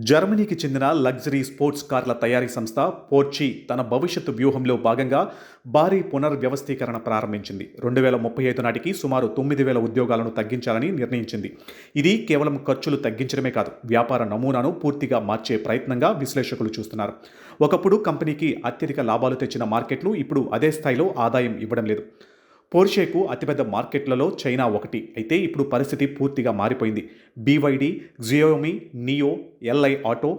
జర్మనీకి చెందిన luxury sports కార్ల తయారీ సంస్థ పోర్షీ తన భవిష్యత్తు వ్యూహంలో భాగంగా భారీ పునర్వ్యవస్థీకరణ ప్రారంభించింది. 2035 నాటికి సుమారు 9,000 ఉద్యోగాలను తగ్గించాలని నిర్ణయించింది. ఇది కేవలం ఖర్చులు తగ్గించడమే కాదు, వ్యాపార నమూనాను పూర్తిగా మార్చే ప్రయత్నంగా విశ్లేషకులు చూస్తున్నారు. ఒకప్పుడు కంపెనీకి అత్యధిక లాభాలు తెచ్చిన మార్కెట్లు ఇప్పుడు అదే స్థాయిలో ఆదాయం ఇవ్వడం లేదు. పోర్షేకు అతిపెద్ద మార్కెట్లలో చైనా ఒకటి. అయితే ఇప్పుడు పరిస్థితి పూర్తిగా మారిపోయింది. BYD, Xiaomi, NIO, Li Auto,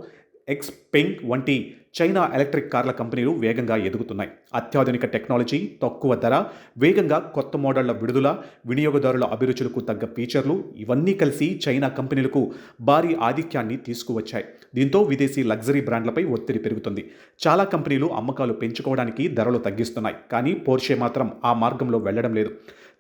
Xpeng వంటి చైనా ఎలక్ట్రిక్ కార్ల కంపెనీలు వేగంగా ఎదుగుతున్నాయి. అత్యాధునిక టెక్నాలజీ, తక్కువ ధర, వేగంగా కొత్త మోడళ్ల విడుదల, వినియోగదారుల అభిరుచులకు తగ్గ ఫీచర్లు ఇవన్నీ కలిసి చైనా కంపెనీలకు భారీ ఆధిక్యాన్ని తీసుకువచ్చాయి. దీంతో విదేశీ లగ్జరీ బ్రాండ్లపై ఒత్తిడి పెరుగుతుంది. చాలా కంపెనీలు అమ్మకాలు పెంచుకోవడానికి ధరలు తగ్గిస్తున్నాయి. కానీ పోర్షే మాత్రం ఆ మార్గంలో వెళ్లడం లేదు.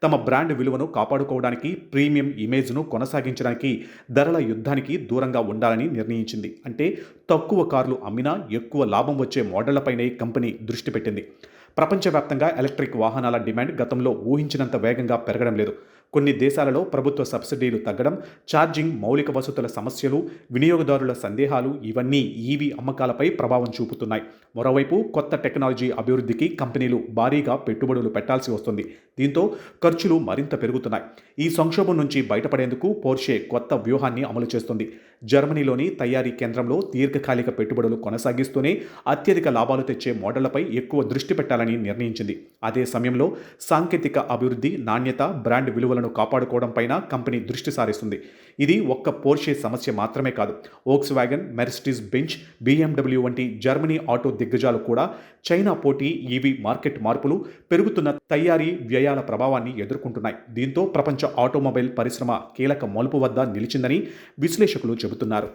తమ బ్రాండ్ విలువను కాపాడుకోవడానికి, ప్రీమియం ఇమేజ్ను కొనసాగించడానికి ధరల యుద్ధానికి దూరంగా ఉండాలని నిర్ణయించింది. అంటే తక్కువ కార్లు అమ్మినా ఎక్కువ లాభం వచ్చే మోడళ్లపైనే కంపెనీ దృష్టి పెట్టింది. ప్రపంచవ్యాప్తంగా ఎలక్ట్రిక్ వాహనాల డిమాండ్ గతంలో ఊహించినంత వేగంగా పెరగడం లేదు. కొన్ని దేశాలలో ప్రభుత్వ సబ్సిడీలు తగ్గడం, ఛార్జింగ్ మౌలిక వసతుల సమస్యలు, వినియోగదారుల సందేహాలు ఇవన్నీ ఈవీ అమ్మకాలపై ప్రభావం చూపుతున్నాయి. మరోవైపు కొత్త టెక్నాలజీ అభివృద్ధికి కంపెనీలు భారీగా పెట్టుబడులు పెట్టాల్సి వస్తుంది. దీంతో ఖర్చులు మరింత పెరుగుతున్నాయి. ఈ సంక్షోభం నుంచి బయటపడేందుకు పోర్షే కొత్త వ్యూహాన్ని అమలు చేస్తుంది. జర్మనీలోని తయారీ కేంద్రంలో దీర్ఘకాలిక పెట్టుబడులు కొనసాగిస్తూనే అత్యధిక లాభాలు తెచ్చే మోడళ్లపై ఎక్కువ దృష్టి పెట్టాలని నిర్ణయించింది. అదే సమయంలో సాంకేతిక అభివృద్ధి, నాణ్యత, బ్రాండ్ విలువలను కాపాడుకోవడం పైన కంపెనీ దృష్టి సారిస్తుంది. ఇది ఒక్క పోర్షే సమస్య మాత్రమే కాదు. వోక్స్‌వ్యాగన్, మెర్సిడీస్ బెంజ్, BMW వంటి జర్మనీ ఆటో దిగ్గజాలు కూడా చైనా పోటీ, ఈవీ మార్కెట్ మార్పులు, పెరుగుతున్న తయారీ వ్యయాల ప్రభావాన్ని ఎదుర్కొంటున్నాయి. దీంతో ప్రపంచ ఆటోమొబైల్ పరిశ్రమ కీలక మలుపు వద్ద నిలిచిందని విశ్లేషకులు చెబుతున్నారు.